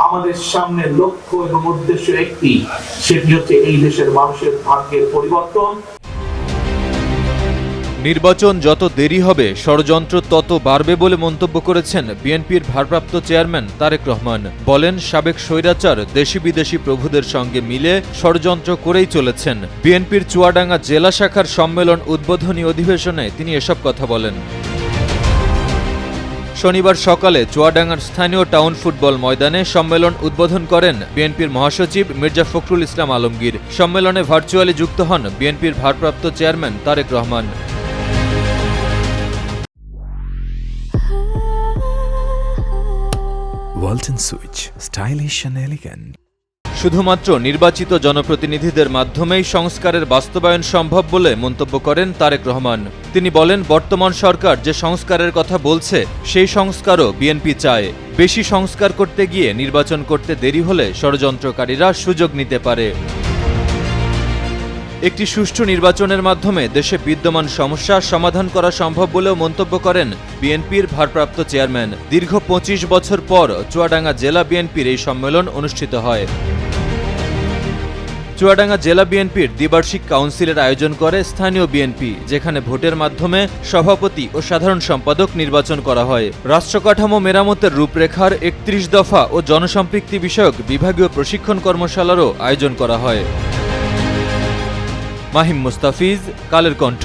আমাদের সামনে লক্ষ্য এবং উদ্দেশ্য একটি, সেটি হচ্ছে এই দেশের মানুষের ভাগ্যের পরিবর্তন। নির্বাচন যত দেরি হবে ষড়যন্ত্র তত বাড়বে বলে মন্তব্য করেছেন বিএনপির ভারপ্রাপ্ত চেয়ারম্যান তারেক রহমান। বলেন, সাবেক স্বৈরাচার দেশি বিদেশি প্রভুদের সঙ্গে মিলে ষড়যন্ত্র করেই চলেছেন। বিএনপির চুয়াডাঙ্গা জেলা শাখার সম্মেলন উদ্বোধনী অধিবেশনে তিনি এসব কথা বলেন। শনিবার সকালে চুয়াডাঙ্গার স্থানীয় টাউন ফুটবল ময়দানে সম্মেলন উদ্বোধন করেন বিএনপির মহাসচিব মির্জা ফখরুল ইসলাম আলমগীর। সম্মেলনে ভার্চুয়ালি যুক্ত হন বিএনপির ভারপ্রাপ্ত chairman Tarique Rahman. Walton switch, stylish and elegant. শুধুমাত্র নির্বাচিত জনপ্রতিনিধিদের মাধ্যমেই সংস্কারের বাস্তবায়ন সম্ভব বলে মন্তব্য করেন তারেক রহমান। তিনি বলেন, বর্তমান সরকার যে সংস্কারের কথা বলছে সেই সংস্কারও বিএনপি চায়। বেশি সংস্কার করতে গিয়ে নির্বাচন করতে দেরি হলে ষড়যন্ত্রকারীরা সুযোগ নিতে পারে। একটি সুষ্ঠু নির্বাচনের মাধ্যমে দেশে বিদ্যমান সমস্যা সমাধান করা সম্ভব বলেও মন্তব্য করেন বিএনপির ভারপ্রাপ্ত চেয়ারম্যান। দীর্ঘ ২৫ বছর পর চুয়াডাঙ্গা জেলা বিএনপির এই সম্মেলন অনুষ্ঠিত হয়। চুয়াডাঙ্গা জেলা বিএনপির দ্বিবার্ষিক কাউন্সিলের আয়োজন করে স্থানীয় বিএনপি, যেখানে ভোটের মাধ্যমে সভাপতি ও সাধারণ সম্পাদক নির্বাচন করা হয়। রাষ্ট্রকাঠামো মেরামতের রূপরেখার ৩১ দফা ও জনসম্পৃক্তি বিষয়ক বিভাগীয় প্রশিক্ষণ কর্মশালারও আয়োজন করা হয়। মাহিম মুস্তাফিজ, কালের কণ্ঠ।